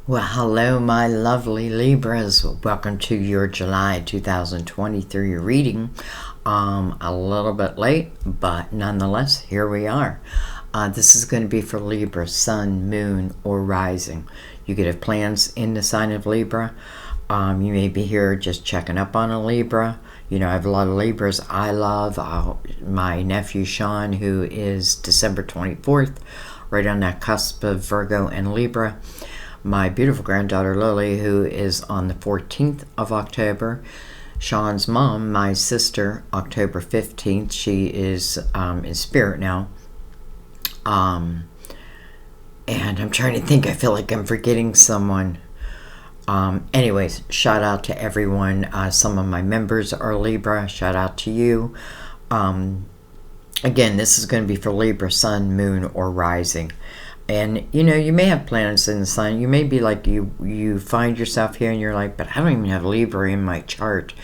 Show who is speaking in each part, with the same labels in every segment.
Speaker 1: Well, hello, my lovely Libras. Welcome to your July 2023 reading. A little bit late, but nonetheless, here we are. This is going to be for Libra, Sun, Moon, or Rising. You could have plans in the sign of Libra. You may be here just checking up on a Libra. You know, I have a lot of Libras I love. My nephew Sean, who is December 24th, right on that cusp of Virgo and Libra. My beautiful granddaughter Lily, who is on the 14th of October. Sean's mom, my sister, October 15th. She is in spirit now. And I'm trying to think. I feel like I'm forgetting someone. Anyways, shout out to everyone. Some of my members are Libra. Shout out to you. Again, this is going to be for Libra, Sun, Moon, or Rising. And, you know, you may have planets in the sign. You may be like, you find yourself here and you're like, but I don't even have Libra in my chart.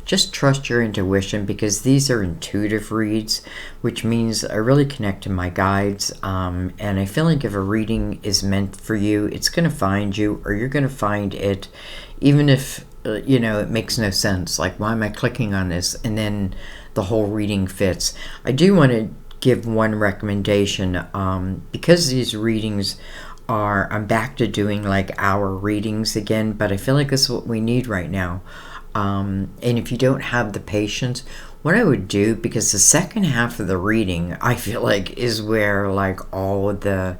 Speaker 1: Just trust your intuition, because these are intuitive reads, which means I really connect to my guides. And I feel like if a reading is meant for you, it's going to find you, or you're going to find it, even if, you know, it makes no sense. Like, why am I clicking on this? And then the whole reading fits. I do want to give one recommendation, because these readings I'm back to doing like hour readings again, but I feel like this is what we need right now. And if you don't have the patience, what I would do, because the second half of the reading I feel like is where like all the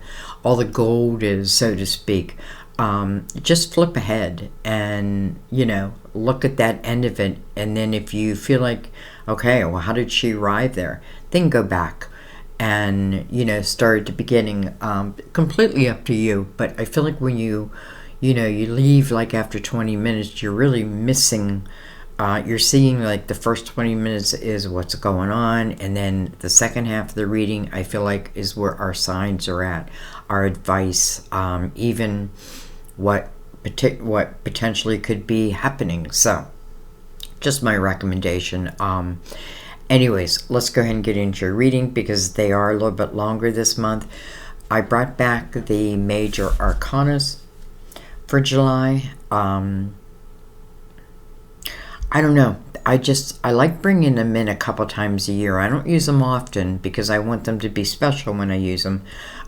Speaker 1: gold is, so to speak. Just flip ahead and, you know, look at that end of it, and then if you feel like, okay, well, how did she arrive there, then go back and, you know, start at the beginning. Completely up to you, but I feel like when you leave like after 20 minutes, you're really missing, you're seeing like the first 20 minutes is what's going on, and then the second half of the reading I feel like is where our signs are at, our advice, even what potentially could be happening. So just my recommendation. Anyways, let's go ahead and get into your reading, because they are a little bit longer this month. I brought back the major arcanas for July. I don't know. I like bringing them in a couple times a year. I don't use them often because I want them to be special when I use them.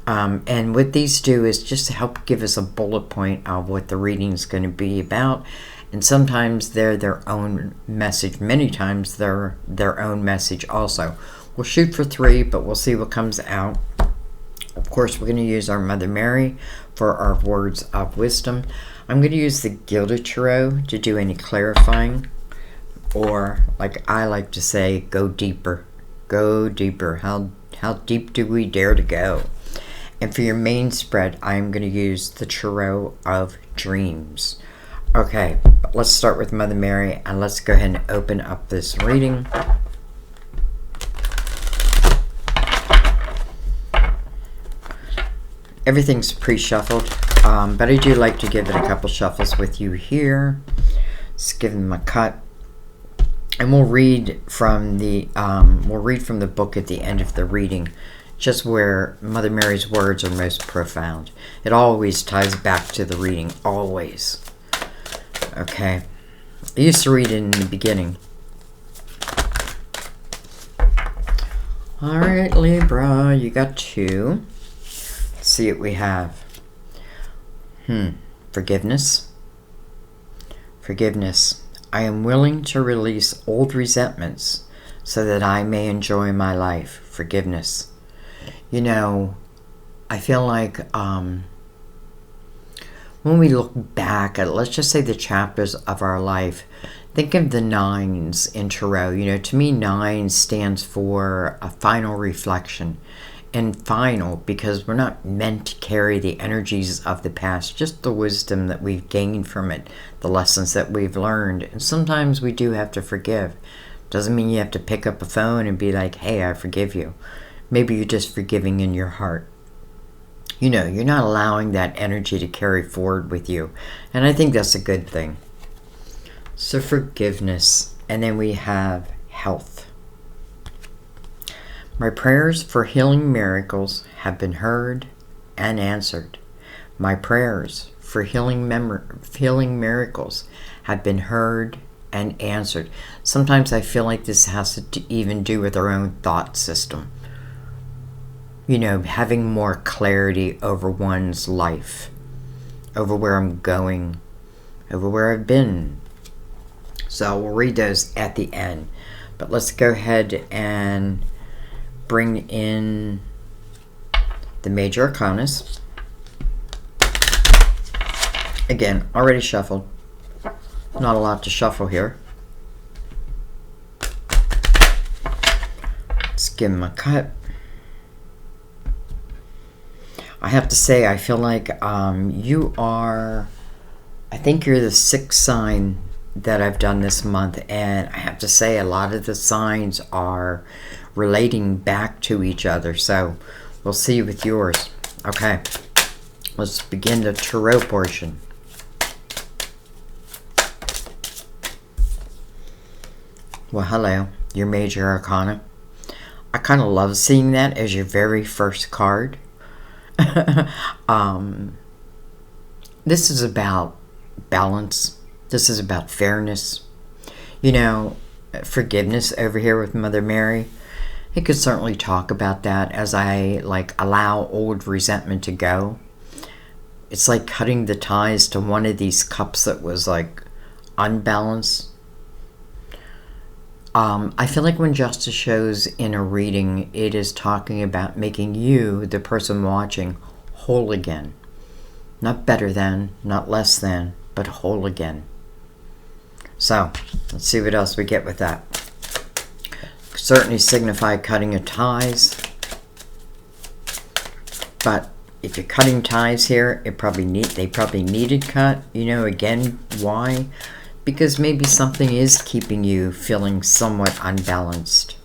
Speaker 1: And what these do is just to help give us a bullet point of what the reading is going to be about. And sometimes they're their own message. Many times they're their own message also. We'll shoot for 3, but we'll see what comes out. Of course, we're going to use our Mother Mary for our words of wisdom. I'm going to use the Gilded Tarot to do any clarifying. Or, like I like to say, go deeper. Go deeper. How deep do we dare to go? And for your main spread, I'm going to use the Tarot of Dreams. Okay, let's start with Mother Mary, and let's go ahead and open up this reading. Everything's pre-shuffled, but I do like to give it a couple shuffles with you here. Just give them a cut, and we'll read from the book at the end of the reading, just where Mother Mary's words are most profound. It always ties back to the reading, always. Okay, I used to read it in the beginning. All right, Libra, you got 2. Let's see what we have. Forgiveness. Forgiveness. I am willing to release old resentments so that I may enjoy my life. Forgiveness. You know, I feel like when we look back at, let's just say, the chapters of our life, think of the 9s in Tarot. You know, to me, 9 stands for a final reflection. And final, because we're not meant to carry the energies of the past, just the wisdom that we've gained from it, the lessons that we've learned. And sometimes we do have to forgive. Doesn't mean you have to pick up a phone and be like, hey, I forgive you. Maybe you're just forgiving in your heart. You know, you're not allowing that energy to carry forward with you. And I think that's a good thing. So forgiveness. And then we have health. My prayers for healing miracles have been heard and answered. My prayers for healing miracles have been heard and answered. Sometimes I feel like this has to even do with our own thought system. You know, having more clarity over one's life, over where I'm going, over where I've been. So we'll read those at the end. But let's go ahead and bring in the major arcanas. Again, already shuffled. Not a lot to shuffle here. Let's give them a cut. I have to say, I feel like you are, I think you're the 6th sign that I've done this month, and I have to say a lot of the signs are relating back to each other, so we'll see with yours. Okay, let's begin the tarot portion. Well, hello, your major arcana. I kind of love seeing that as your very first card. This is about balance. This is about fairness. You know, forgiveness over here with Mother Mary. It could certainly talk about that as I allow old resentment to go. It's like cutting the ties to one of these cups that was unbalanced. I feel like when justice shows in a reading, it is talking about making you, the person watching, whole again. Not better than, not less than, but whole again. So, let's see what else we get with that. Certainly signify cutting of ties. But if you're cutting ties here, they probably needed cut. You know, again, why? Because maybe something is keeping you feeling somewhat unbalanced.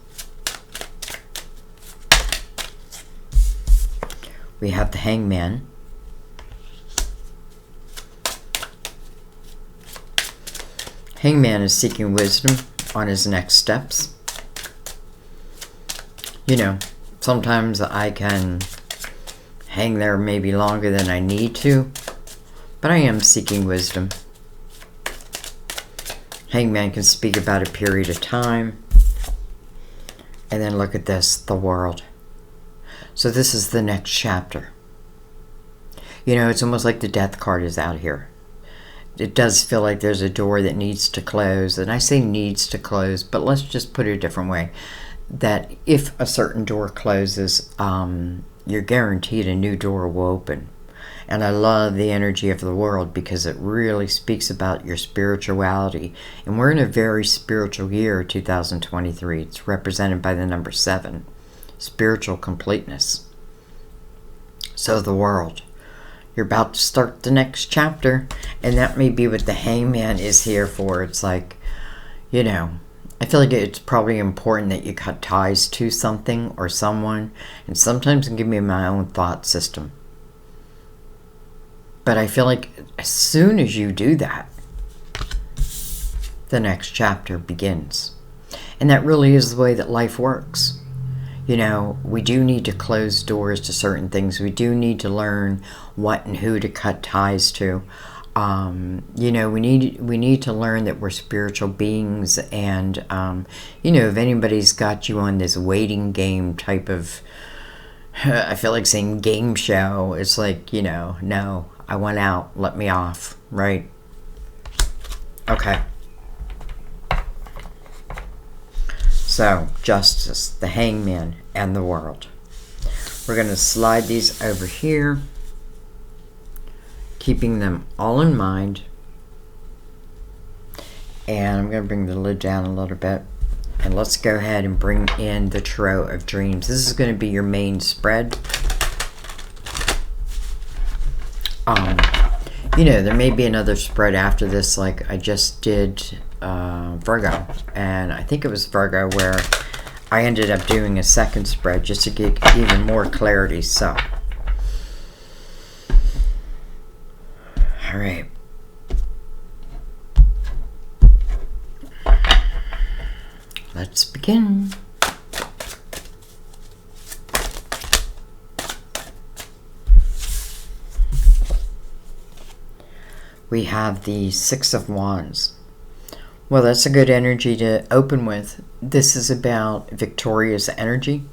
Speaker 1: We have the Hangman. Hangman is seeking wisdom on his next steps. You know, sometimes I can hang there maybe longer than I need to, but I am seeking wisdom. Hangman can speak about a period of time. And then look at this, the World. So this is the next chapter. You know, it's almost like the Death card is out here. It does feel like there's a door that needs to close. And I say needs to close, but let's just put it a different way. That if a certain door closes, you're guaranteed a new door will open. And I love the energy of the World because it really speaks about your spirituality. And we're in a very spiritual year, 2023. It's represented by the number 7, spiritual completeness. So the World. You're about to start the next chapter. And that may be what the Hangman is here for. It's like, you know, I feel like it's probably important that you cut ties to something or someone. And sometimes it can give me my own thought system. But I feel like as soon as you do that, the next chapter begins. And that really is the way that life works. You know, we do need to close doors to certain things. We do need to learn what and who to cut ties to. You know, we need to learn that we're spiritual beings. And, you know, if anybody's got you on this waiting game type of, I feel like saying game show, it's like, you know, no. I went out, let me off, right? Okay. So, Justice, the Hangman, and the World. We're going to slide these over here, keeping them all in mind. And I'm going to bring the lid down a little bit. And let's go ahead and bring in the Tarot of Dreams. This is going to be your main spread. You know, there may be another spread after this, like I just did Virgo. And I think it was Virgo where I ended up doing a second spread just to get even more clarity. So, all right. Let's begin. we have the Six of Wands. Well, that's a good energy to open with. This is about victorious energy.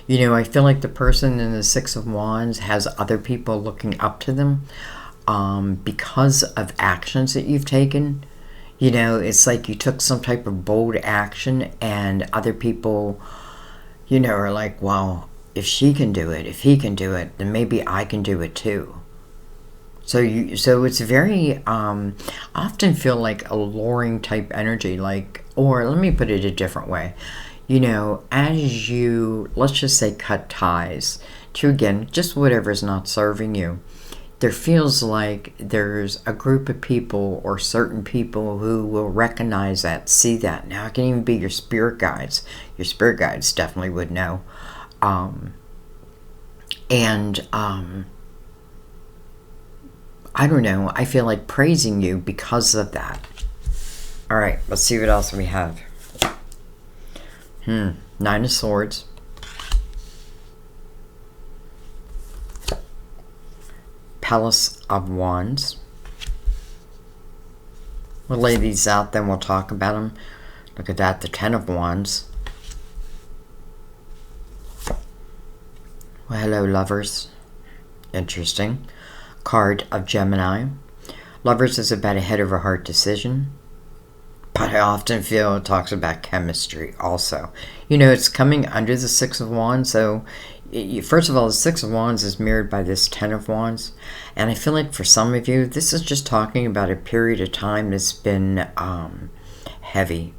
Speaker 1: You know, I feel like the person in the Six of Wands has other people looking up to them because of actions that you've taken. You know, it's like you took some type of bold action and other people, you know, are like, well, if she can do it, if he can do it, then maybe I can do it too. So it's very, often feel like a luring type energy, like, or let me put it a different way. You know, as you, let's just say, cut ties to, again, just whatever's not serving you, there feels like there's a group of people or certain people who will recognize that, see that. Now, it can even be your spirit guides. Your spirit guides definitely would know. I don't know. I feel like praising you because of that. All right, let's see what else we have. Nine of Swords. Palace of Wands. We'll lay these out, then we'll talk about them. Look at that, the Ten of Wands. Well, hello, lovers. Interesting. Card of Gemini. Lovers is about a head over heart decision. But I often feel it talks about chemistry also. You know, it's coming under the Six of Wands. So, first of all, the Six of Wands is mirrored by this Ten of Wands. And I feel like for some of you, this is just talking about a period of time that's been heavy.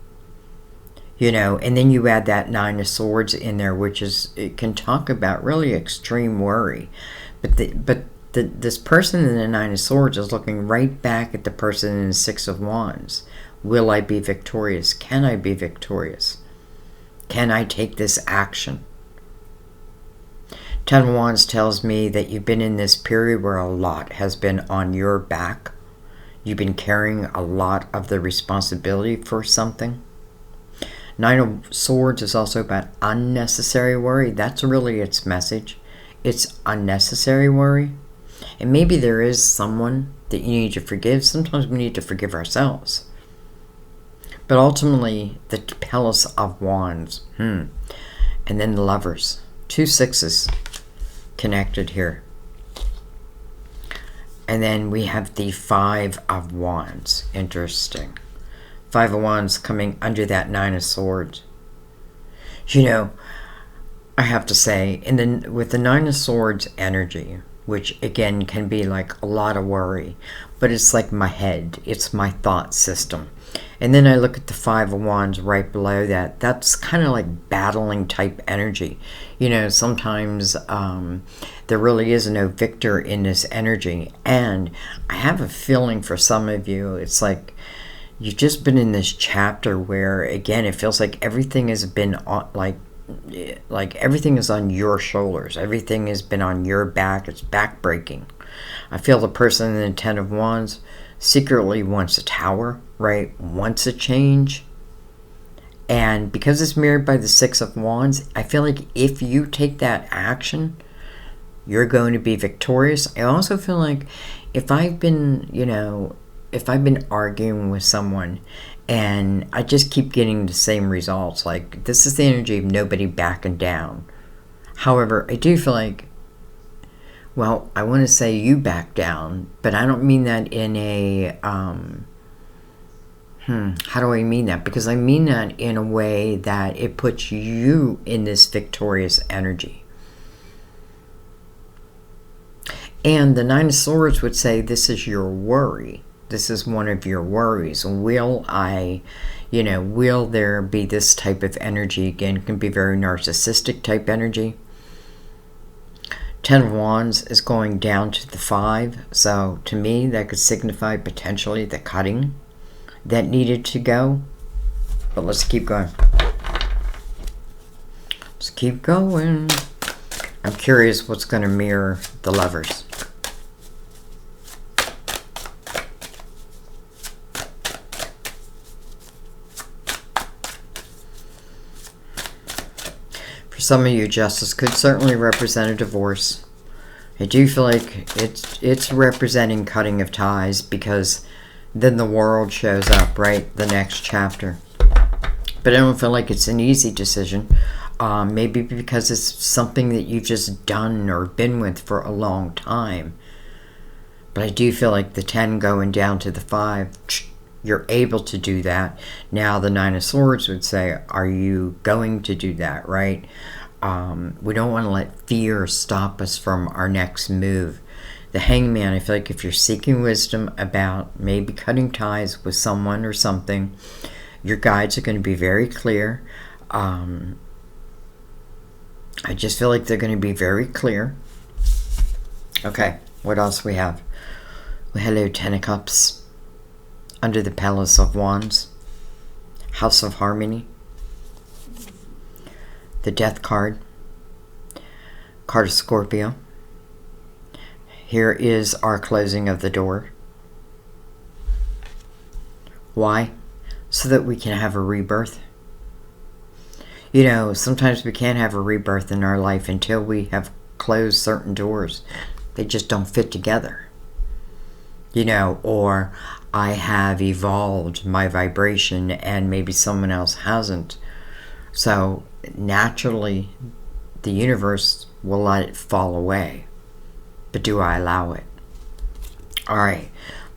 Speaker 1: You know, and then you add that Nine of Swords in there, which is, it can talk about really extreme worry. But this person in the Nine of Swords is looking right back at the person in the Six of Wands. Will I be victorious? Can I be victorious? Can I take this action? Ten of Wands tells me that you've been in this period where a lot has been on your back. You've been carrying a lot of the responsibility for something. Nine of Swords is also about unnecessary worry. That's really its message. It's unnecessary worry. And maybe there is someone that you need to forgive. Sometimes we need to forgive ourselves. But ultimately, the Palace of Wands. And then the Lovers. Two sixes connected here. And then we have the Five of Wands. Interesting. Five of Wands coming under that Nine of Swords. You know, I have to say, with the Nine of Swords energy, which again can be like a lot of worry, but it's like my head, it's my thought system. And then I look at the Five of Wands right below that. That's kind of like battling type energy. You know, sometimes there really is no victor in this energy. And I have a feeling for some of you, it's like you've just been in this chapter where, again, it feels like everything has been like everything is on your shoulders. Everything has been on your back. It's backbreaking. I feel the person in the Ten of Wands secretly wants a tower, right? Wants a change. And because it's mirrored by the Six of Wands, I feel like if you take that action, you're going to be victorious. I also feel like if I've been, if I've been arguing with someone and I just keep getting the same results, like this is the energy of nobody backing down. However, I do feel like, well, I want to say you back down, but I don't mean that in a, how do I mean that? Because I mean that in a way that it puts you in this victorious energy. And the Nine of Swords would say this is your worry. This is one of your worries. Will there be this type of energy? Again, it can be very narcissistic type energy. Ten of Wands is going down to the Five. So to me, that could signify potentially the cutting that needed to go. But let's keep going. Let's keep going. I'm curious what's going to mirror the Lovers. For some of you, Justice could certainly represent a divorce. I do feel like it's representing cutting of ties, because then the world shows up, right? The next chapter. But I don't feel like it's an easy decision. Maybe because it's something that you've just done or been with for a long time. But I do feel like the 10 going down to the 5, you're able to do that. Now the 9 of Swords would say, are you going to do that, right? We don't want to let fear stop us from our next move. The Hangman, I feel like if you're seeking wisdom about maybe cutting ties with someone or something, your guides are going to be very clear. I just feel like they're going to be very clear. Okay, what else we have? Hello, 10 of Cups. Under the Palace of Wands. House of Harmony. The Death card. Card of Scorpio. Here is our closing of the door. Why? So that we can have a rebirth. You know, sometimes we can't have a rebirth in our life until we have closed certain doors. They just don't fit together. You know, or I have evolved my vibration and maybe someone else hasn't. So naturally, the universe will let it fall away. But do I allow it? Alright,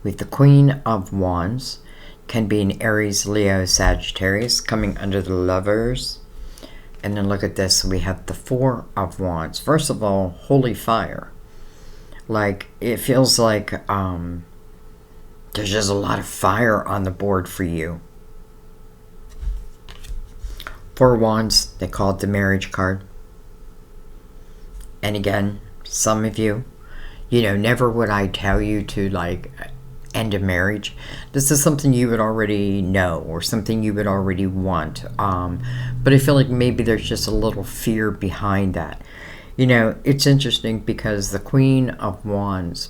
Speaker 1: with the Queen of Wands, can be an Aries, Leo, Sagittarius, coming under the Lovers. And then look at this, we have the 4 of Wands. First of all, holy fire. Like, it feels like there's just a lot of fire on the board for you. 4 Wands, they call it the marriage card. And again, some of you, you know, never would I tell you to like end a marriage. This is something you would already know or something you would already want. But I feel like maybe there's just a little fear behind that. You know, it's interesting because the Queen of Wands,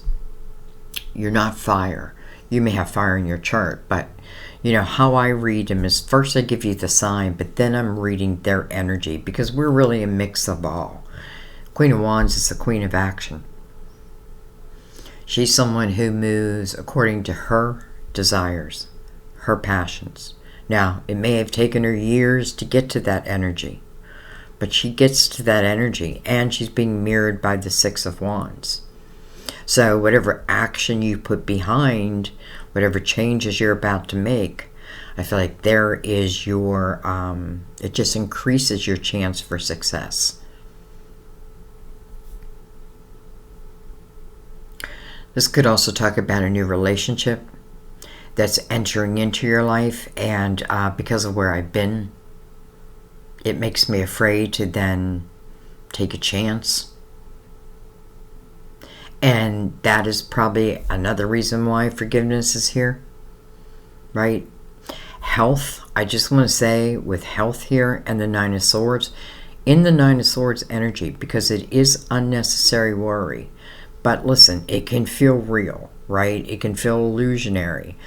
Speaker 1: you're not fire. You may have fire in your chart, but you know, how I read them is first I give you the sign, but then I'm reading their energy because we're really a mix of all. Queen of Wands is the Queen of Action. She's someone who moves according to her desires, her passions. Now, it may have taken her years to get to that energy, but she gets to that energy and she's being mirrored by the 6 of Wands. So whatever action you put behind, whatever changes you're about to make, I feel like there is your, it just increases your chance for success. This could also talk about a new relationship that's entering into your life, and because of where I've been, it makes me afraid to then take a chance. And that is probably another reason why forgiveness is here, right? Health, I just want to say with health here and the 9 of Swords, in the 9 of Swords energy, because it is unnecessary worry. But listen, it can feel real, right? It can feel illusionary.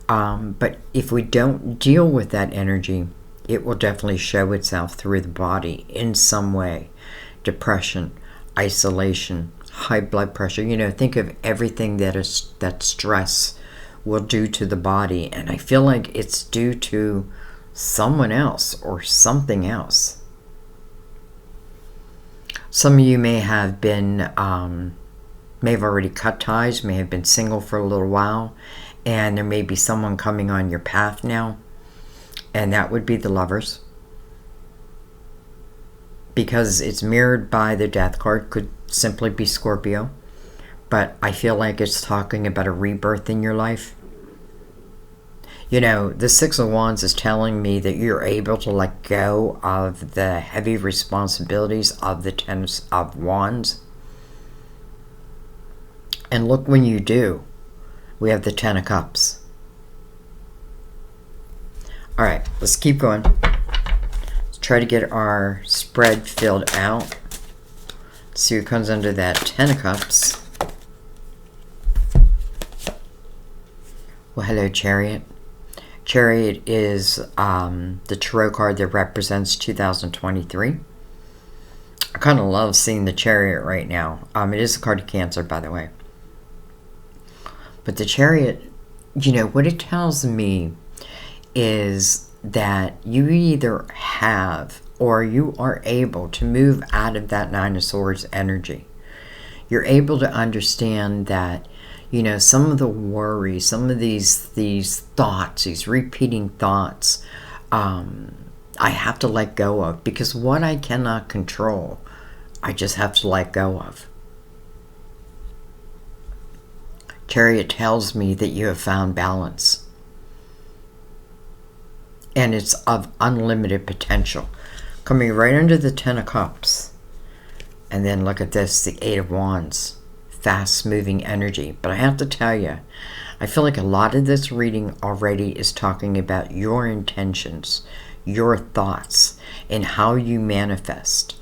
Speaker 1: But if we don't deal with that energy, it will definitely show itself through the body in some way. Depression, isolation, high blood pressure. You know, think of everything that stress will do to the body. And I feel like it's due to someone else or something else. Some of you may have been... may have already cut ties, may have been single for a little while, and there may be someone coming on your path now, and that would be the Lovers. Because it's mirrored by the Death card, could simply be Scorpio, but I feel like it's talking about a rebirth in your life. You know, the 6 of Wands is telling me that you're able to let go of the heavy responsibilities of the 10 of Wands. And look, when you do, we have the 10 of Cups. All right, let's keep going. Let's try to get our spread filled out. Let's see what comes under that 10 of Cups. Well, hello, Chariot. Chariot is the tarot card that represents 2023. A kind of love seeing the Chariot right now. It is a card of Cancer, by the way. But the Chariot, what it tells me is that you either have or you are able to move out of that Nine of Swords energy. You're able to understand that, some of the worry, some of these thoughts, these repeating thoughts, I have to let go of, because what I cannot control, I just have to let go of. Chariot tells me that you have found balance. And it's of unlimited potential. Coming right under the Ten of Cups. And then look at this, the Eight of Wands. Fast-moving energy. But I have to tell you, I feel like a lot of this reading already is talking about your intentions, your thoughts, and how you manifest.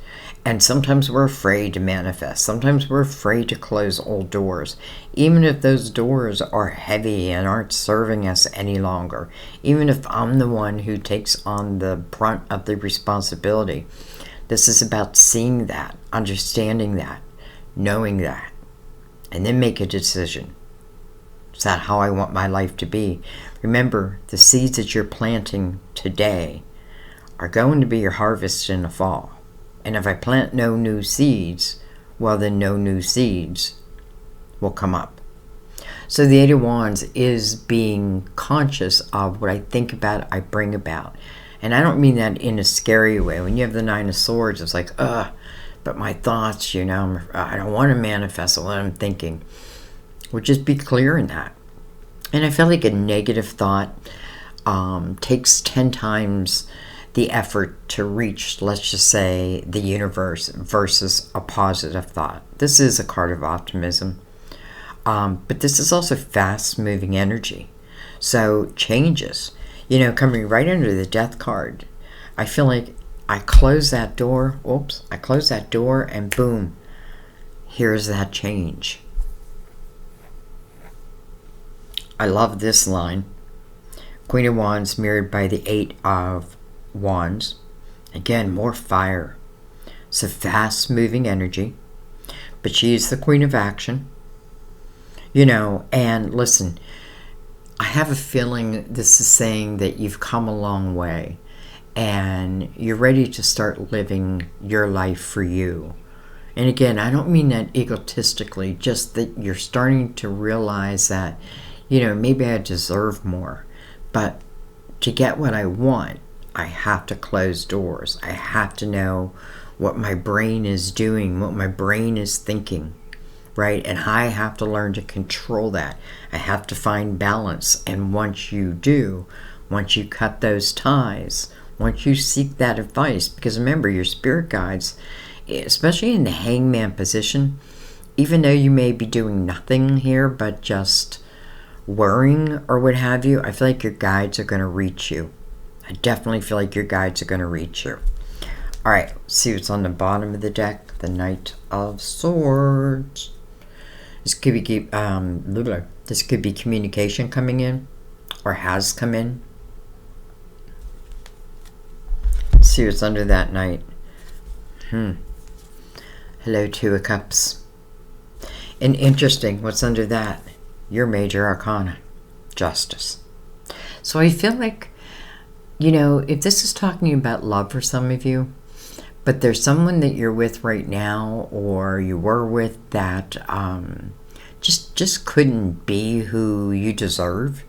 Speaker 1: And sometimes we're afraid to manifest. Sometimes we're afraid to close old doors. Even if those doors are heavy and aren't serving us any longer. Even if I'm the one who takes on the brunt of the responsibility. This is about seeing that, understanding that, knowing that. And then make a decision. Is that how I want my life to be? Remember, the seeds that you're planting today are going to be your harvest in the fall. And if I plant no new seeds, well, then no new seeds will come up. So the Eight of Wands is being conscious of what I think about, I bring about. And I don't mean that in a scary way. When you have the Nine of Swords, it's like, but my thoughts, I don't want to manifest what I'm thinking. Well, just be clear in that. And I feel like a negative thought takes 10 times the effort to reach, let's just say, the universe versus a positive thought. This is a card of optimism. But this is also fast-moving energy. So changes. Coming right under the Death card, I feel like I close that door. I close that door and boom, here's that change. I love this line. Queen of Wands mirrored by the Eight of Wands. Again, more fire. It's a fast-moving energy. But she is the Queen of Action. And listen, I have a feeling this is saying that you've come a long way. And you're ready to start living your life for you. And again, I don't mean that egotistically, just that you're starting to realize that, maybe I deserve more. But to get what I want, I have to close doors. I have to know what my brain is doing, what my brain is thinking, right? And I have to learn to control that. I have to find balance. And once you do, once you cut those ties, once you seek that advice, because remember, your spirit guides, especially in the hangman position, even though you may be doing nothing here but just worrying or what have you, I feel like your guides are going to reach you. I definitely feel like your guides are going to reach you. All right, let's see what's on the bottom of the deck. The Knight of Swords. This could be communication coming in, or has come in. Let's see what's under that Knight. Hello, Two of Cups. And interesting, what's under that? Your major arcana, Justice. So I feel like, if this is talking about love for some of you, but there's someone that you're with right now, or you were with, that just couldn't be who you deserve.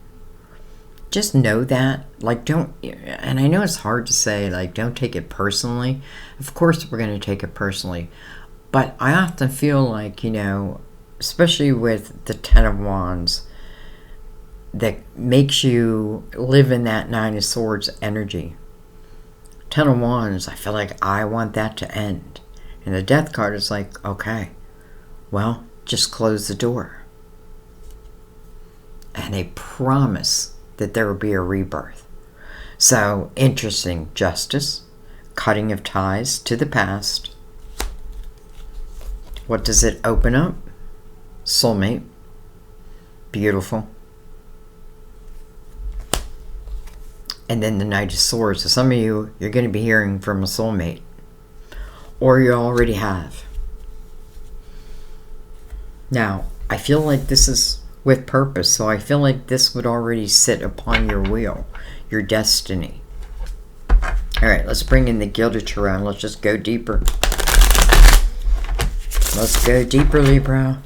Speaker 1: Just know that. And I know it's hard to say, don't take it personally. Of course we're going to take it personally. But I often feel like, especially with the Ten of Wands, that makes you live in that Nine of Swords energy. Ten of Wands, I feel like I want that to end. And the Death card is like, okay, well, just close the door. And a promise that there will be a rebirth. So, interesting. Justice, cutting of ties to the past. What does it open up? Soulmate. Beautiful. And then the Knight of Swords. So some of you, you're going to be hearing from a soulmate. or you already have. Now, I feel like this is with purpose, so I feel like this would already sit upon your wheel, your destiny. All right, let's bring in the Gilded Tarot. Let's just go deeper. Let's go deeper, Libra.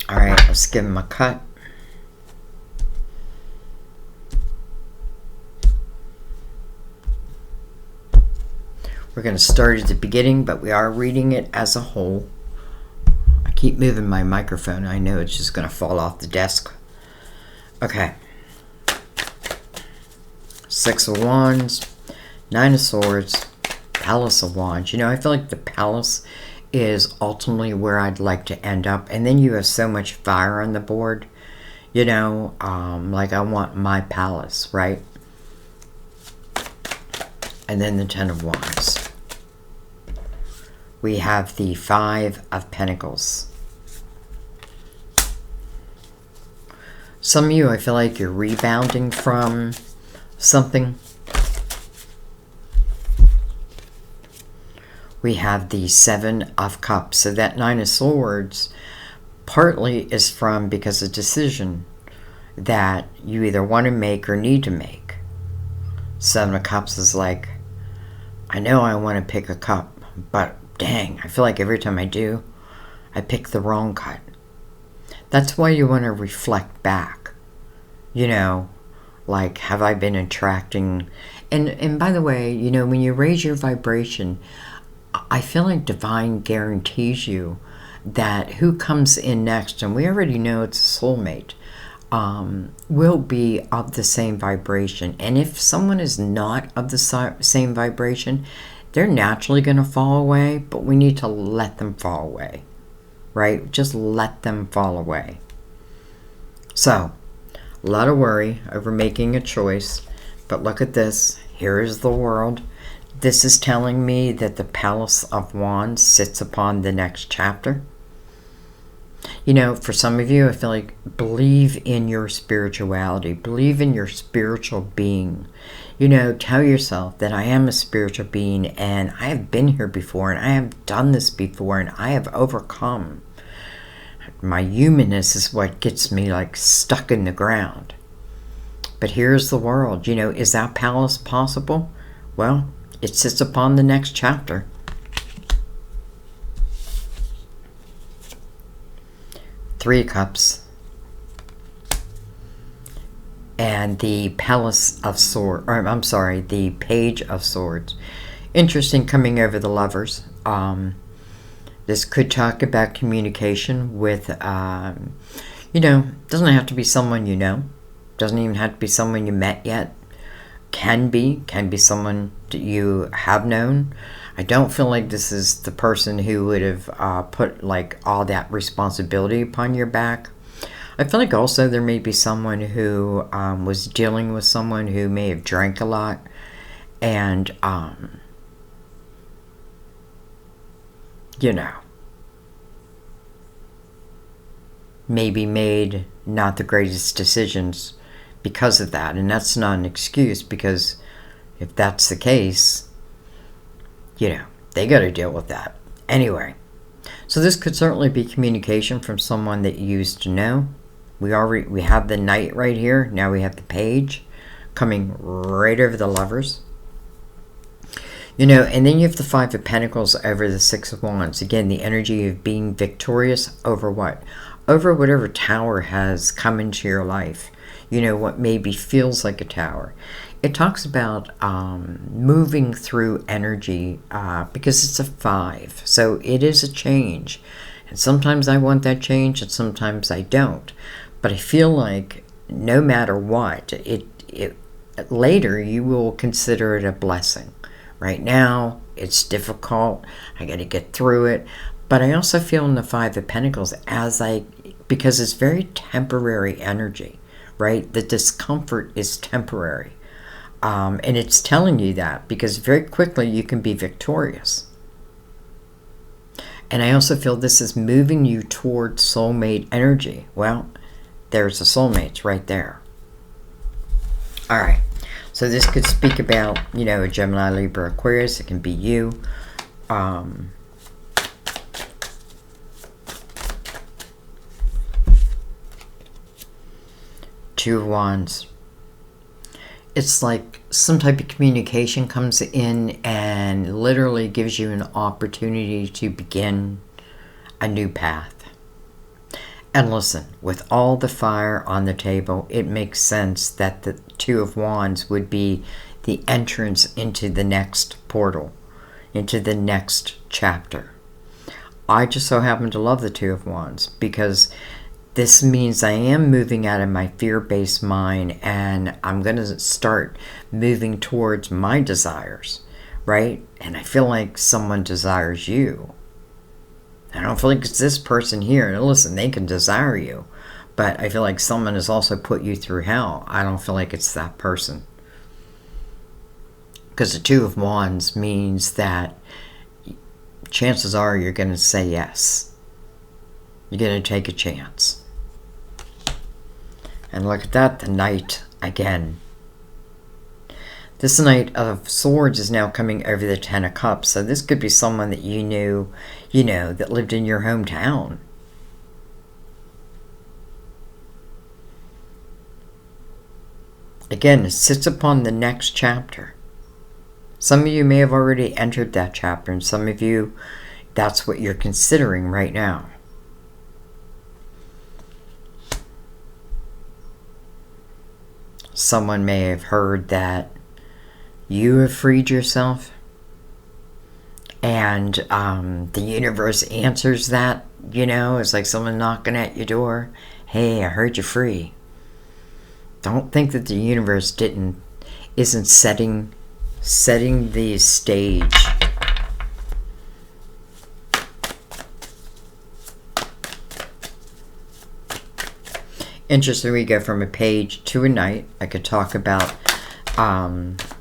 Speaker 1: All right, let's give him a cut. We're going to start at the beginning, but we are reading it as a whole. I keep moving my microphone. I know it's just going to fall off the desk. Okay. 6 of Wands, 9 of Swords, Palace of Wands. You know, I feel like the Palace is ultimately where I'd like to end up. And then you have so much fire on the board. You know, like I want my palace, right? And then the 10 of Wands. We have the 5 of Pentacles. Some of you, I feel like you're rebounding from something. We have the 7 of Cups. So that 9 of Swords partly is from because of decision that you either want to make or need to make. 7 of Cups is like, I know I want to pick a cup, but dang, I feel like every time I do, I pick the wrong cut. That's why you want to reflect back. You know, like, have I been attracting... And by the way, you know, when you raise your vibration, I feel like Divine guarantees you that who comes in next, and we already know it's a soulmate, will be of the same vibration. And if someone is not of the same vibration, they're naturally going to fall away, but we need to let them fall away, right? Just let them fall away. So, a lot of worry over making a choice, but look at this. Here is the world. This is telling me that the Palace of Wands sits upon the next chapter. You know, for some of you, I feel like believe in your spirituality. Believe in your spiritual being. You know, tell yourself that I am a spiritual being and I have been here before and I have done this before and I have overcome. My humanness is what gets me like stuck in the ground. But here's the world. You know, is that palace possible? Well, it sits upon the next chapter. Three of Cups. And the Palace of Swords, or I'm sorry, the Page of Swords. Interesting coming over the Lovers. This could talk about communication with, you know, doesn't have to be someone you know. Doesn't even have to be someone you met yet. Can be someone that you have known. I don't feel like this is the person who would have put like all that responsibility upon your back. I feel like also there may be someone who was dealing with someone who may have drank a lot and, you know, maybe made not the greatest decisions because of that. And that's not an excuse, because if that's the case, you know, they got to deal with that. Anyway, so this could certainly be communication from someone that you used to know. We have the Knight right here. Now we have the Page coming right over the Lovers. You know, and then you have the 5 of Pentacles over the 6 of Wands. Again, the energy of being victorious over what? Over whatever tower has come into your life. You know, what maybe feels like a tower. It talks about moving through energy because it's a 5. So it is a change. And sometimes I want that change and sometimes I don't. But I feel like no matter what, later you will consider it a blessing. Right now, it's difficult. I got to get through it. But I also feel in the 5 of Pentacles because it's very temporary energy, right? The discomfort is temporary. And it's telling you that because very quickly you can be victorious. And I also feel this is moving you towards soulmate energy. Well, there's the soulmates right there. All right. So this could speak about, you know, a Gemini, Libra, Aquarius. It can be you. Two of Wands. It's like some type of communication comes in and literally gives you an opportunity to begin a new path. And listen, with all the fire on the table, it makes sense that the Two of Wands would be the entrance into the next portal, into the next chapter. I just so happen to love the Two of Wands because this means I am moving out of my fear-based mind and I'm going to start moving towards my desires, right? And I feel like someone desires you. I don't feel like it's this person here. And listen, they can desire you, but I feel like someone has also put you through hell. I don't feel like it's that person. Because the Two of Wands means that chances are you're going to say yes. You're going to take a chance. And look at that, the Knight again. This Knight of Swords is now coming over the Ten of Cups. So this could be someone that you knew, you know, that lived in your hometown. Again, it sits upon the next chapter. Some of you may have already entered that chapter, and some of you, that's what you're considering right now. Someone may have heard that you have freed yourself, and the universe answers that, you know, it's like someone knocking at your door. Hey, I heard you're free. Don't think that the universe isn't setting the stage. Interesting, we go from a page to a knight. I could talk about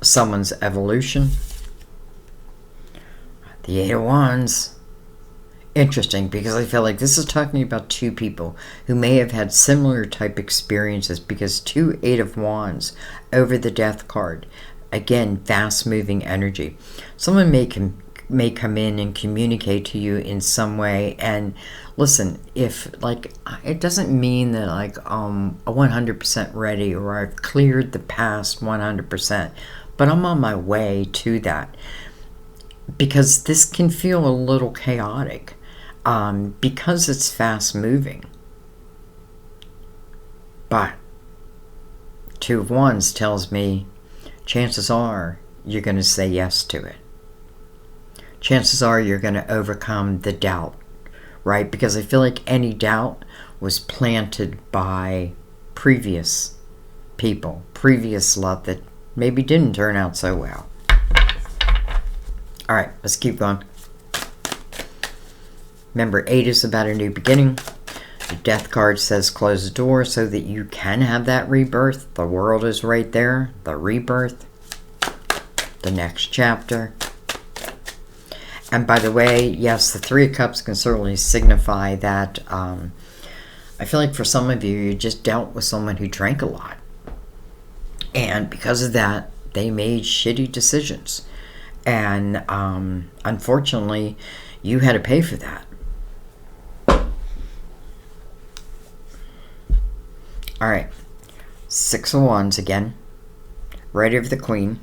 Speaker 1: someone's evolution. The Eight of Wands. Interesting, because I feel like this is talking about two people who may have had similar type experiences, because two Eight of Wands over the Death card. Again, fast-moving energy. Someone may come in and communicate to you in some way, and listen, if like, it doesn't mean that like I'm 100% ready or I've cleared the past 100%, but I'm on my way to that, because this can feel a little chaotic because it's fast moving. But Two of Wands tells me chances are you're going to say yes to it. Chances are you're going to overcome the doubt, right? Because I feel like any doubt was planted by previous people, previous love that maybe didn't turn out so well. All right, let's keep going. Remember, 8 is about a new beginning. The Death card says close the door so that you can have that rebirth. The world is right there. The rebirth. The next chapter. And by the way, yes, the Three of Cups can certainly signify that I feel like for some of you, you just dealt with someone who drank a lot. And because of that, they made shitty decisions. And unfortunately, you had to pay for that. All right, 6 of Wands again, right over the Queen.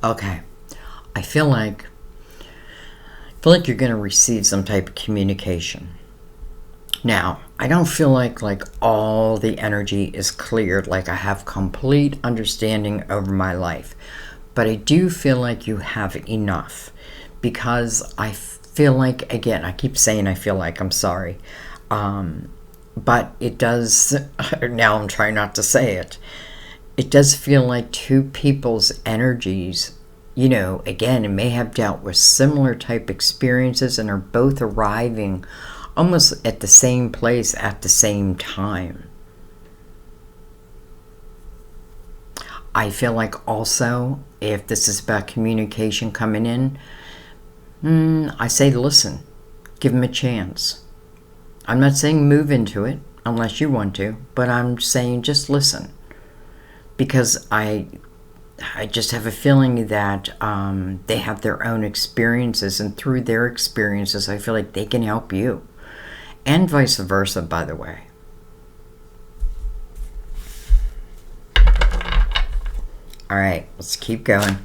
Speaker 1: Okay, I feel like you're going to receive some type of communication. Now, I don't feel like all the energy is cleared, like I have complete understanding over my life, but I do feel like you have enough, because I feel like, again, I keep saying I feel like, I'm sorry. But it does, now I'm trying not to say it, it does feel like two people's energies, you know, again, may have dealt with similar type experiences and are both arriving almost at the same place at the same time. I feel like also, if this is about communication coming in, I say listen. Give them a chance. I'm not saying move into it unless you want to, but I'm saying just listen. Because I just have a feeling that they have their own experiences, and through their experiences, I feel like they can help you. And vice versa, by the way. All right, let's keep going.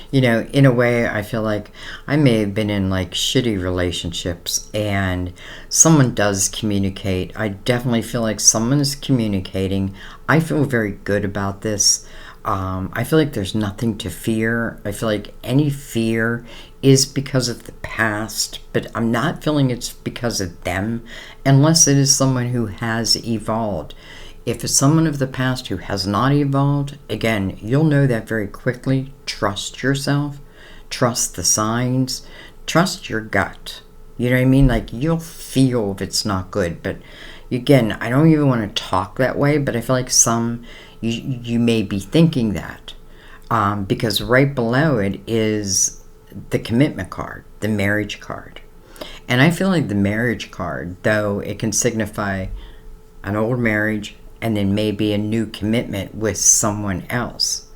Speaker 1: You know, in a way, I feel like I may have been in like shitty relationships and someone does communicate. I definitely feel like someone is communicating. I feel very good about this. I feel like there's nothing to fear. I feel like any fear is because of the past, but I'm not feeling it's because of them unless it is someone who has evolved. If it's someone of the past who has not evolved, again, you'll know that very quickly. Trust yourself. Trust the signs. Trust your gut. You know what I mean? Like, you'll feel if it's not good. But again, I don't even want to talk that way, but I feel like you may be thinking that. Because right below it is the commitment card, the marriage card. And I feel like the marriage card, though it can signify an old marriage, and then maybe a new commitment with someone else.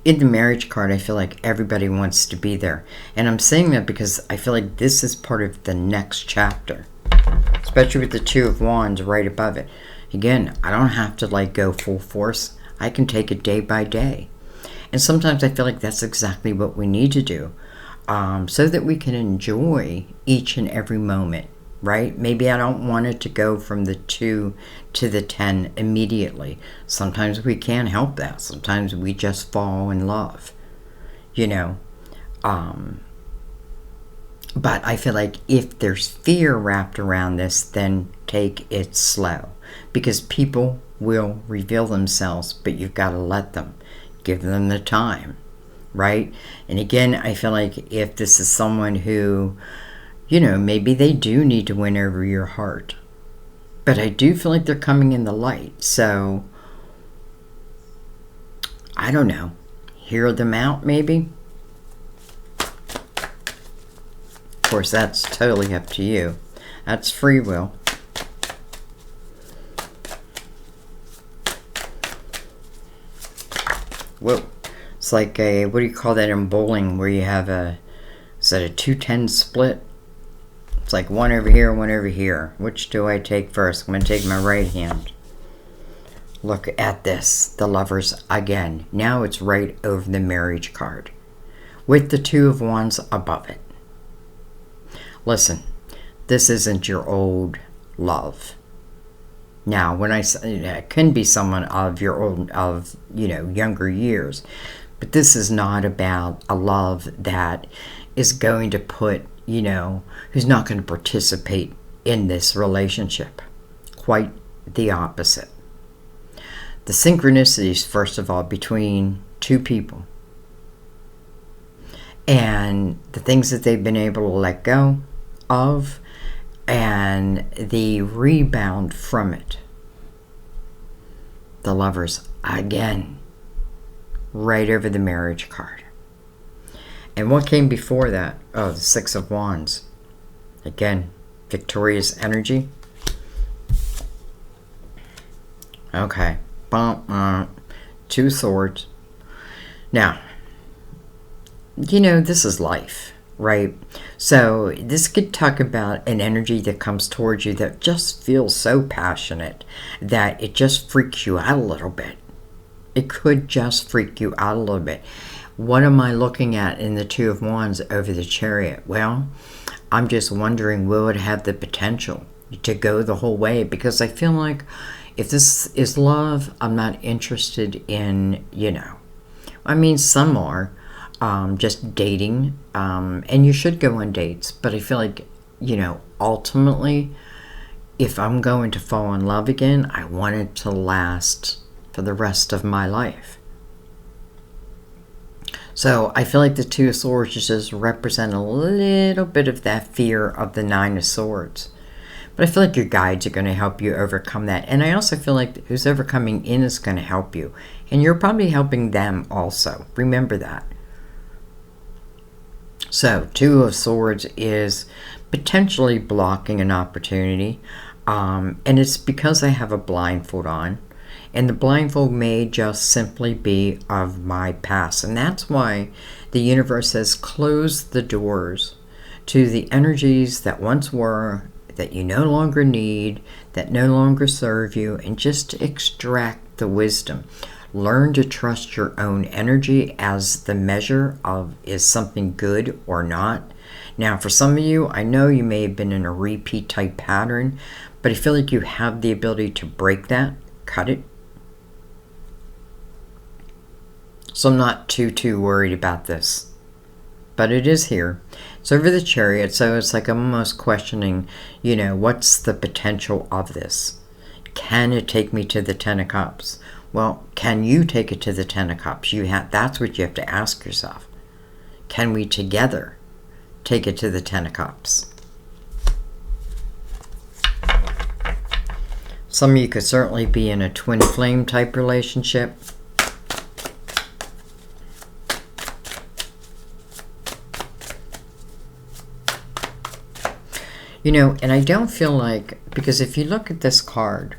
Speaker 1: In the marriage card, I feel like everybody wants to be there. And I'm saying that because I feel like this is part of the next chapter. Especially with the Two of Wands right above it. Again, I don't have to like go full force. I can take it day by day. And sometimes I feel like that's exactly what we need to do. So that we can enjoy each and every moment. Right? Maybe I don't want it to go from the 2 to the 10 immediately. Sometimes we can't help that. Sometimes we just fall in love, you know. But I feel like if there's fear wrapped around this, then take it slow. Because people will reveal themselves, but you've got to let them. Give them the time, right? And again, I feel like if this is someone who, you know, maybe they do need to win over your heart. But I do feel like they're coming in the light. So, I don't know. Hear them out, maybe? Of course, that's totally up to you. That's free will. Whoa. It's like a, what do you call that in bowling, where you have a, is that a 2-10 split? It's like one over here, one over here. Which do I take first? I'm going to take my right hand. Look at this. The Lovers again. Now it's right over the marriage card. With the Two of Wands above it. Listen, this isn't your old love. Now, when I say it can be someone of your old, of, you know, younger years. But this is not about a love that is going to put, you know, who's not going to participate in this relationship. Quite the opposite. The synchronicities, first of all, between two people. And the things that they've been able to let go of. And the rebound from it. The Lovers again. Right over the marriage card. And what came before that? Oh, the Six of Wands. Again, victorious energy. Okay. Two Swords. Now, you know, this is life, right? So this could talk about an energy that comes towards you that just feels so passionate that it just freaks you out a little bit. It could just freak you out a little bit. What am I looking at in the Two of Wands over the Chariot? Well, I'm just wondering, will it have the potential to go the whole way? Because I feel like if this is love, I'm not interested in, you know, I mean, some are just dating, and you should go on dates. But I feel like, you know, ultimately, if I'm going to fall in love again, I want it to last for the rest of my life. So I feel like the Two of Swords just represent a little bit of that fear of the Nine of Swords. But I feel like your guides are going to help you overcome that. And I also feel like who's ever coming in is going to help you. And you're probably helping them also. Remember that. So, Two of Swords is potentially blocking an opportunity. And it's because I have a blindfold on. And the blindfold may just simply be of my past. And that's why the universe has closed the doors to the energies that once were, that you no longer need, that no longer serve you, and just extract the wisdom. Learn to trust your own energy as the measure of is something good or not. Now, for some of you, I know you may have been in a repeat type pattern, but I feel like you have the ability to break that, cut it. So I'm not too worried about this. But it is here. It's over the Chariot, so it's like I'm almost questioning, what's the potential of this? Can it take me to the Ten of Cups? Well, can you take it to the Ten of Cups? That's what you have to ask yourself. Can we together take it to the Ten of Cups? Some of you could certainly be in a twin flame type relationship. And I don't feel like, because if you look at this card,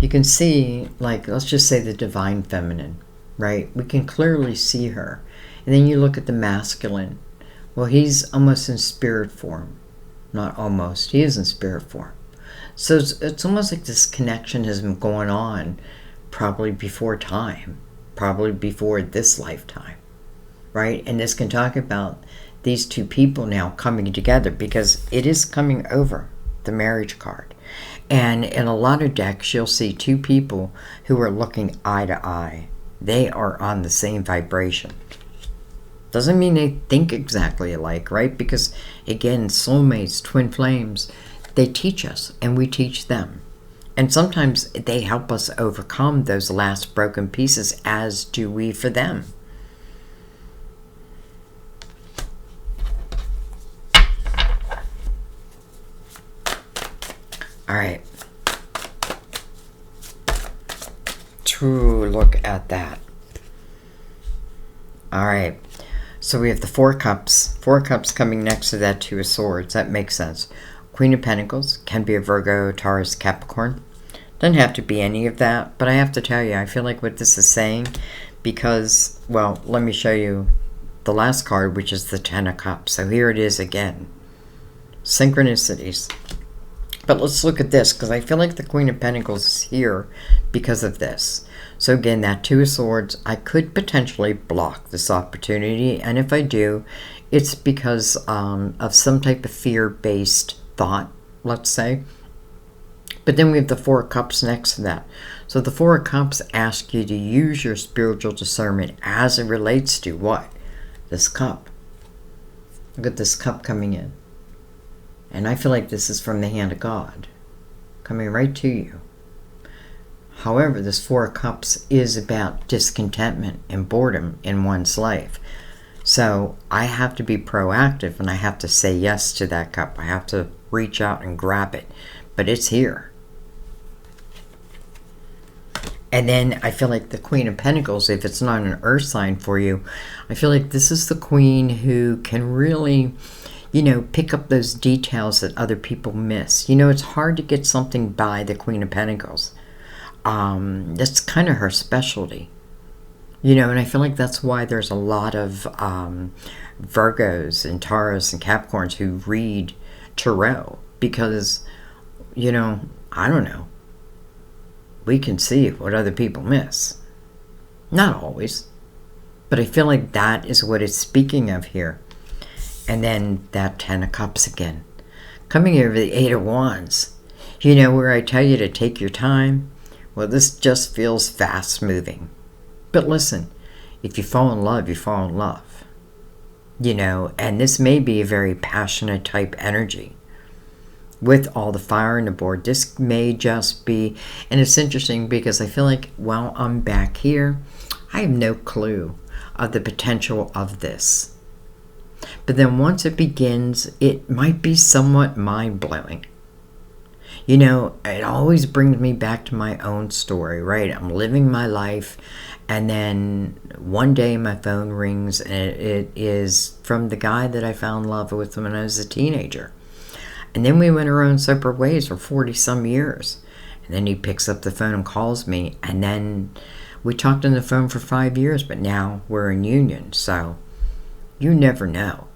Speaker 1: you can see, like, let's just say the divine feminine, right? We can clearly see her. And then you look at the masculine. Well, he's almost in spirit form. Not almost. He is in spirit form. So it's almost like this connection has been going on probably before time. Probably before this lifetime, right? And this can talk about these two people now coming together, because it is coming over the marriage card. And in a lot of decks, you'll see two people who are looking eye to eye. They are on the same vibration. Doesn't mean they think exactly alike, right? Because again, soulmates, twin flames, they teach us and we teach them. And sometimes they help us overcome those last broken pieces, as do we for them. All right. True look at that. All right. So we have the Four Cups. Four Cups coming next to that Two of Swords. That makes sense. Queen of Pentacles can be a Virgo, Taurus, Capricorn. Doesn't have to be any of that. But I have to tell you, I feel like what this is saying, because, well, let me show you the last card, which is the Ten of Cups. So here it is again. Synchronicities. But let's look at this, because I feel like the Queen of Pentacles is here because of this. So again, that Two of Swords, I could potentially block this opportunity. And if I do, it's because of some type of fear-based thought, let's say. But then we have the Four of Cups next to that. So the Four of Cups ask you to use your spiritual discernment as it relates to what? This cup. Look at this cup coming in. And I feel like this is from the hand of God, coming right to you. However, this Four of Cups is about discontentment and boredom in one's life. So I have to be proactive, and I have to say yes to that cup. I have to reach out and grab it. But it's here. And then I feel like the Queen of Pentacles, if it's not an earth sign for you, I feel like this is the queen who can really, pick up those details that other people miss. It's hard to get something by the Queen of Pentacles. That's kind of her specialty. And I feel like that's why there's a lot of Virgos and Taurus and Capricorns who read tarot. Because, I don't know. We can see what other people miss. Not always. But I feel like that is what it's speaking of here. And then that Ten of Cups again. Coming over the Eight of Wands. Where I tell you to take your time. Well, this just feels fast moving. But listen, if you fall in love, you fall in love. And this may be a very passionate type energy. With all the fire on the board, this may just be, and it's interesting because I feel like while I'm back here, I have no clue of the potential of this. But then once it begins, it might be somewhat mind-blowing. You know, it always brings me back to my own story, right? I'm living my life, and then one day my phone rings, and it is from the guy that I found love with when I was a teenager. And then we went our own separate ways for 40 some years. And then he picks up the phone and calls me, and then we talked on the phone for 5 years, but now we're in union. So you never know.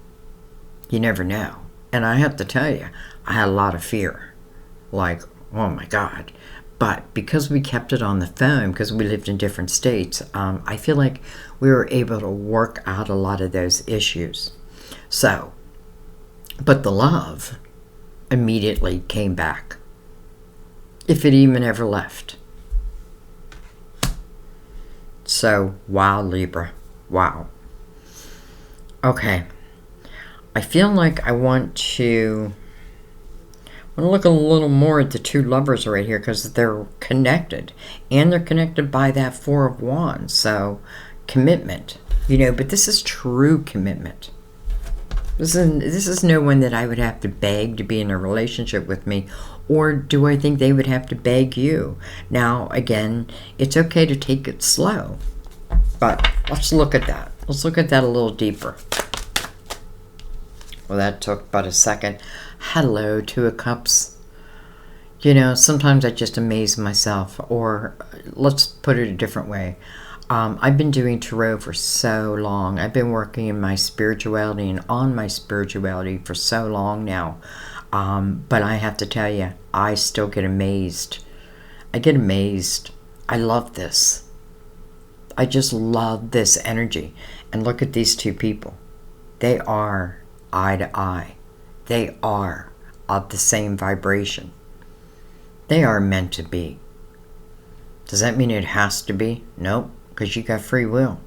Speaker 1: You never know. And I have to tell you, I had a lot of fear. Like, oh my God. But because we kept it on the phone, because we lived in different states, I feel like we were able to work out a lot of those issues. So, but the love immediately came back, if it even ever left. So, wow, Libra. Wow. Okay. I feel like I want to look a little more at the two lovers right here, because they're connected. And they're connected by that Four of Wands. So, commitment. You know, but this is true commitment. This is no one that I would have to beg to be in a relationship with me. Or do I think they would have to beg you? Now, again, it's okay to take it slow. But let's look at that. Let's look at that a little deeper. Well, that took but a second. Hello, Two of Cups. You know, sometimes I just amaze myself. Or let's put it a different way. I've been doing tarot for so long. I've been working in my spirituality and on my spirituality for so long now. But I have to tell you, I still get amazed. I get amazed. I love this. I just love this energy. And look at these two people. They are eye to eye. They are of the same vibration. They are meant to be. Does that mean it has to be? Nope, because you got free will.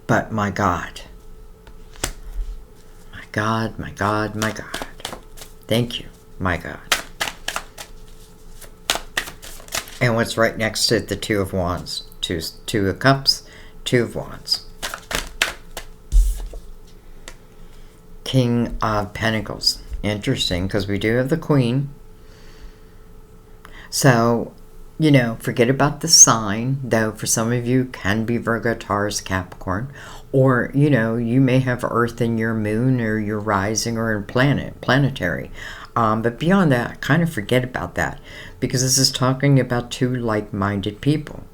Speaker 1: But my God. My God, my God, my God. Thank you, my God. And what's right next to the Two of Wands? Two of Cups, Two of Wands. King of Pentacles. Interesting, because we do have the Queen. So, you know, forget about the sign, though for some of you can be Virgo, Taurus, Capricorn. Or, you know, you may have Earth in your moon or your rising or in planetary. But beyond that, kind of forget about that. Because this is talking about two like-minded people.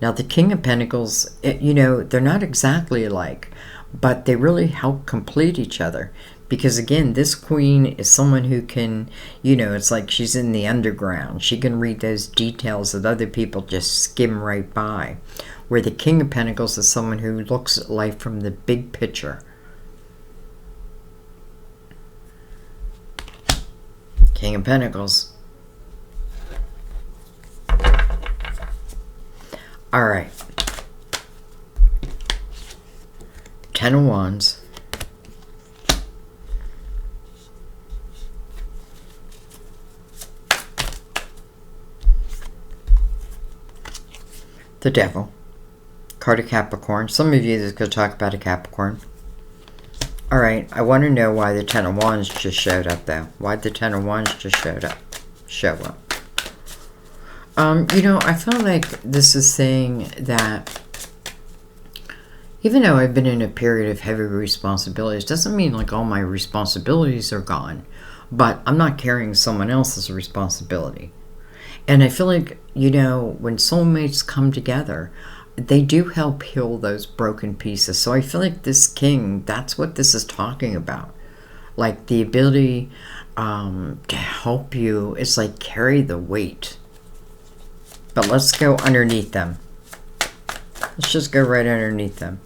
Speaker 1: Now, the King of Pentacles, you know, they're not exactly alike. But they really help complete each other. Because again, this Queen is someone who can, you know, it's like she's in the underground. She can read those details that other people just skim right by. Where the King of Pentacles is someone who looks at life from the big picture. King of Pentacles. Alright. Ten of Wands. The Devil. Card of Capricorn. Some of you is going to talk about a Capricorn. Alright, I want to know why the Ten of Wands just showed up, though. Why the Ten of Wands just show up. You know, I feel like this is saying that even though I've been in a period of heavy responsibilities, doesn't mean like all my responsibilities are gone. But I'm not carrying someone else's responsibility. And I feel like, you know, when soulmates come together, they do help heal those broken pieces. So I feel like this King, that's what this is talking about. Like the ability to help you. It's like carry the weight. But let's go underneath them. Let's just go right underneath them.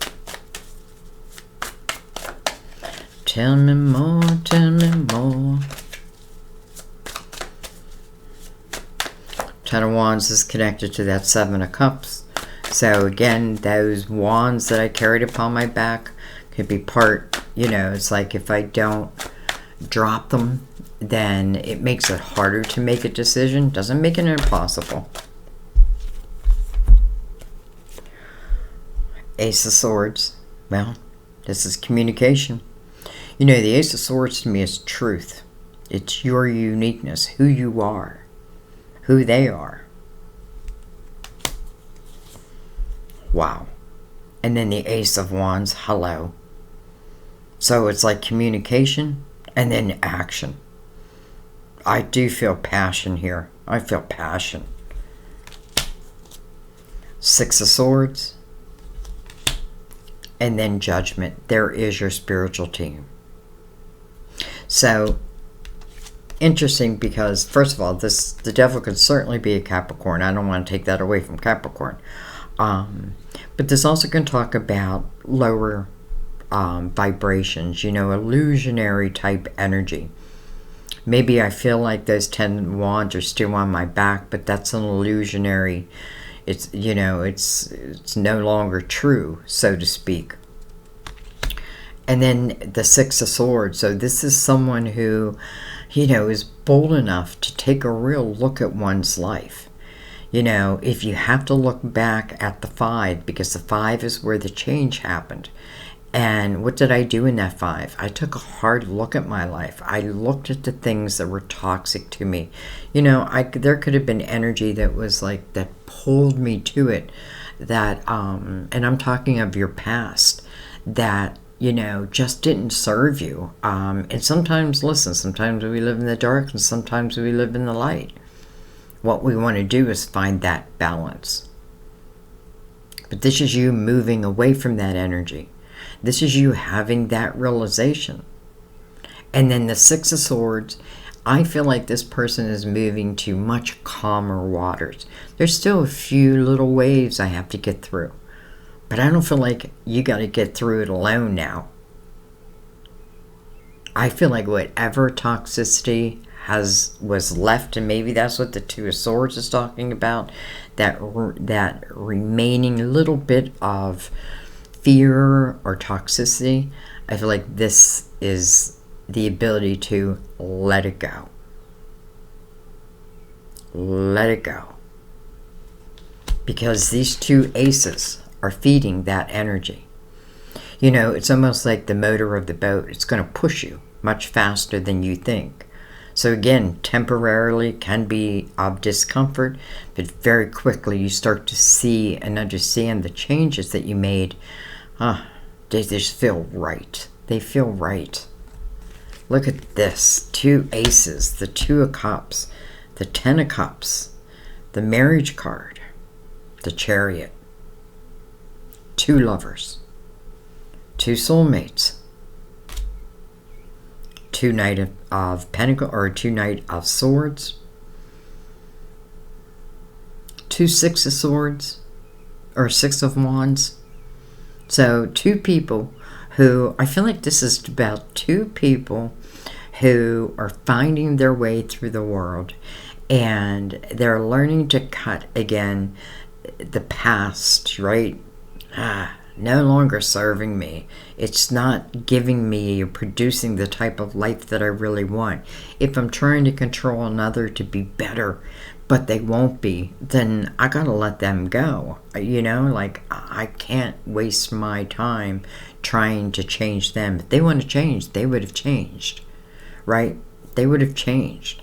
Speaker 1: Tell me more, tell me more. Ten of Wands is connected to that Seven of Cups. So again, those wands that I carried upon my back could be part, you know, it's like if I don't drop them, then it makes it harder to make a decision. Doesn't make it impossible. Ace of Swords. Well, this is communication. You know, the Ace of Swords to me is truth. It's your uniqueness, who you are, who they are. Wow. And then the Ace of Wands, hello. So it's like communication and then action. I do feel passion here. I feel passion. Six of Swords. And then Judgment. There is your spiritual team. So, interesting because, first of all, the devil could certainly be a Capricorn. I don't want to take that away from Capricorn. But this also can talk about lower vibrations, illusionary type energy. Maybe I feel like those 10 wands are still on my back, but that's an illusionary. It's no longer true, so to speak. And then the Six of Swords. So this is someone who, is bold enough to take a real look at one's life. If you have to look back at the 5, because the 5 is where the change happened. And what did I do in that 5? I took a hard look at my life. I looked at the things that were toxic to me. There could have been energy that was like, that pulled me to it. That, and I'm talking of your past, that, just didn't serve you. And sometimes, listen, sometimes we live in the dark and sometimes we live in the light. What we want to do is find that balance. But this is you moving away from that energy. This is you having that realization. And then the Six of Swords, I feel like this person is moving to much calmer waters. There's still a few little waves I have to get through. But I don't feel like you got to get through it alone now. I feel like whatever toxicity was left, and maybe that's what the Two of Swords is talking about, that remaining little bit of fear or toxicity, I feel like this is the ability to let it go. Let it go. Because these two aces are feeding that energy. It's almost like the motor of the boat. It's going to push you much faster than you think. So again, temporarily can be of discomfort, but very quickly you start to see and understand the changes that you made. They just feel right. They feel right. Look at this. 2 aces, the 2 of Cups, the 10 of Cups, the Marriage card, the Chariot, 2 Lovers, 2 Soulmates, 2 Knight of Pentacles, or 2 Knight of Swords, 2 Six of Swords, or 6 of Wands. So 2 people who, I feel like this is about 2 people who are finding their way through the world, and they're learning to cut, again, the past, right? No longer serving me. It's not giving me or producing the type of life that I really want. If I'm trying to control another to be better, but they won't be, then I gotta let them go. I can't waste my time trying to change them. If they want to change, they would have changed, right? They would have changed.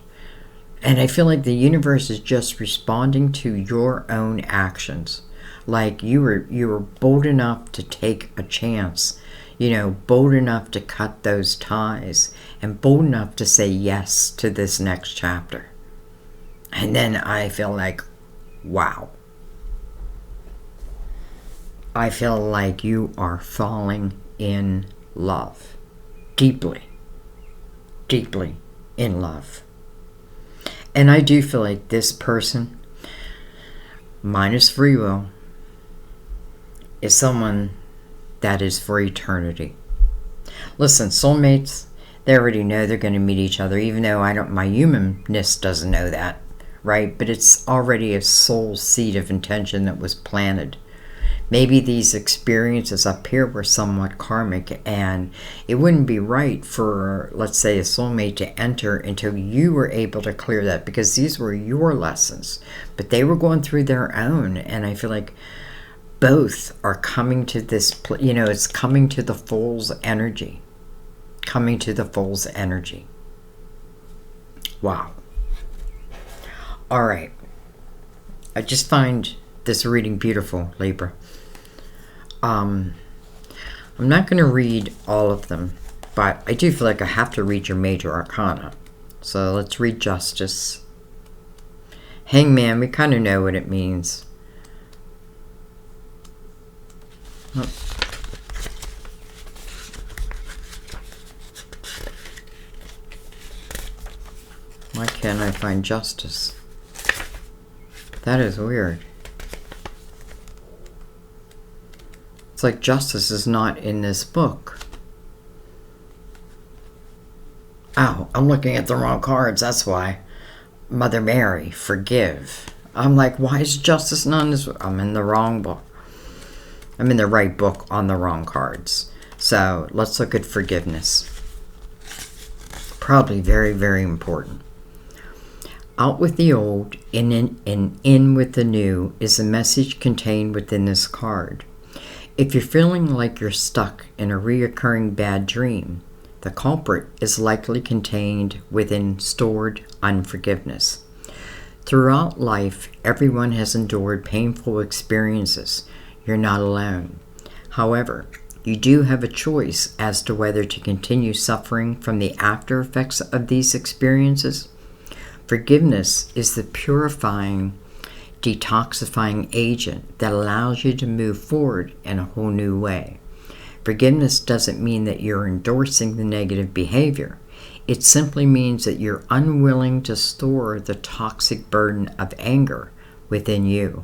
Speaker 1: And I feel like the universe is just responding to your own actions. Like you were bold enough to take a chance, bold enough to cut those ties, and bold enough to say yes to this next chapter. And then I feel like, wow. I feel like you are falling in love. Deeply, deeply in love. And I do feel like this person, minus free will, is someone that is for eternity. Listen, soulmates, they already know they're going to meet each other, even though my humanness doesn't know that, right? But it's already a soul seed of intention that was planted. Maybe these experiences up here were somewhat karmic, and it wouldn't be right for, let's say, a soulmate to enter until you were able to clear that, because these were your lessons. But they were going through their own, and I feel like both are coming to this, it's coming to the Fool's energy. Coming to the Fool's energy. Wow. All right. I just find this reading beautiful, Libra. I'm not going to read all of them, but I do feel like I have to read your major arcana. So let's read Justice. Hangman, we kind of know what it means. Oh. Why can't I find Justice? That is weird. It's like Justice is not in this book. Oh, I'm looking at the wrong cards, that's why. Mother Mary, forgive. I'm like, why is Justice not in this book? I'm in the wrong book. I'm in the right book on the wrong cards. So let's look at forgiveness. Probably very, very important. Out with the old, in with the new is the message contained within this card. If you're feeling like you're stuck in a reoccurring bad dream, the culprit is likely contained within stored unforgiveness. Throughout life, everyone has endured painful experiences. You're not alone. However, you do have a choice as to whether to continue suffering from the after effects of these experiences. Forgiveness is the purifying, detoxifying agent that allows you to move forward in a whole new way. Forgiveness doesn't mean that you're endorsing the negative behavior. It simply means that you're unwilling to store the toxic burden of anger within you.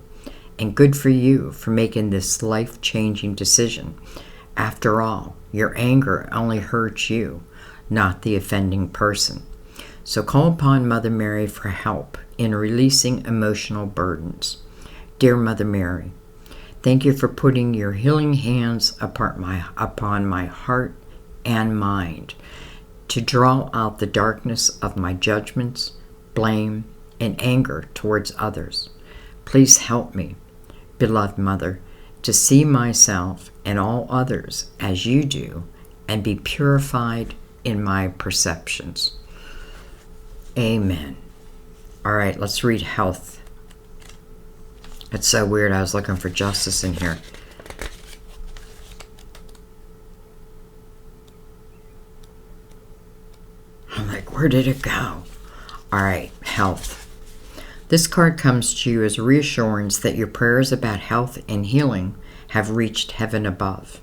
Speaker 1: And good for you for making this life-changing decision. After all, your anger only hurts you, not the offending person. So call upon Mother Mary for help in releasing emotional burdens. Dear Mother Mary, thank you for putting your healing hands upon my heart and mind to draw out the darkness of my judgments, blame, and anger towards others. Please help me, beloved Mother, to see myself and all others as you do and be purified in my perceptions. Amen. All right, let's read health. It's so weird. I was looking for Justice in here. I'm like, where did it go? All right, health. This card comes to you as reassurance that your prayers about health and healing have reached heaven above.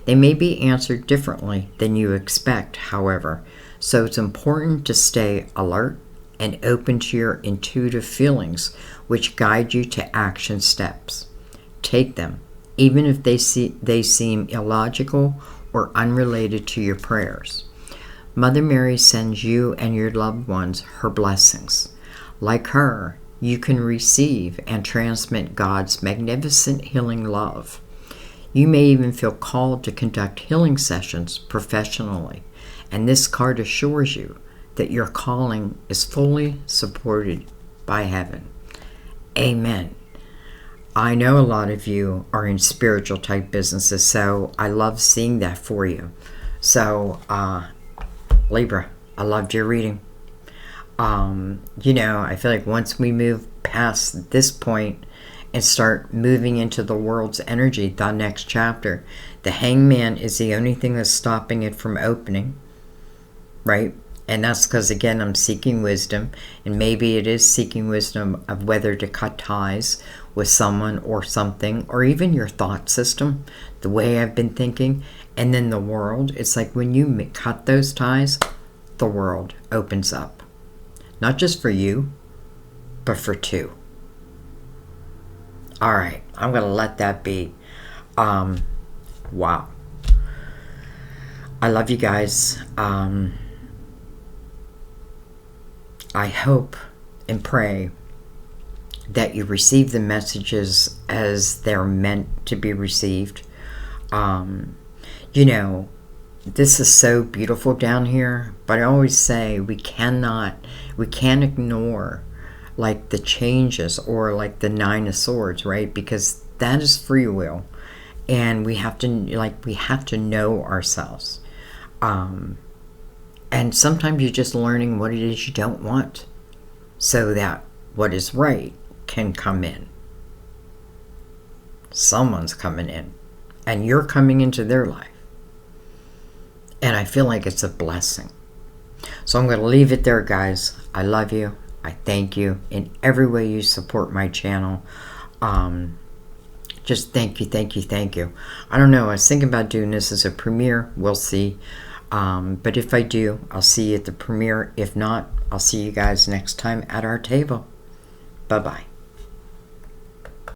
Speaker 1: They may be answered differently than you expect, however, so it's important to stay alert and open to your intuitive feelings, which guide you to action steps. Take them, even if they seem illogical or unrelated to your prayers. Mother Mary sends you and your loved ones her blessings. Like her, you can receive and transmit God's magnificent healing love. You may even feel called to conduct healing sessions professionally, and this card assures you that your calling is fully supported by heaven. Amen. I know a lot of you are in spiritual type businesses, so I love seeing that for you. So, Libra, I loved your reading. I feel like once we move past this point and start moving into the world's energy, the next chapter, the Hangman is the only thing that's stopping it from opening, right? And that's because, again, I'm seeking wisdom, and maybe it is seeking wisdom of whether to cut ties with someone or something, or even your thought system, the way I've been thinking, and then the world. It's like when you cut those ties, the world opens up. Not just for you, but for two. All right, I'm going to let that be. Wow. I love you guys. I hope and pray that you receive the messages as they're meant to be received. This is so beautiful down here, but I always say we can't ignore like the changes or like the Nine of Swords, right? Because that is free will, and we have to know ourselves. And sometimes you're just learning what it is you don't want so that what is right can come in. Someone's coming in, and you're coming into their life. And I feel like it's a blessing. So I'm going to leave it there, guys. I love you. I thank you in every way you support my channel. Just thank you, thank you, thank you. I don't know. I was thinking about doing this as a premiere. We'll see. But if I do, I'll see you at the premiere. If not, I'll see you guys next time at our table. Bye-bye.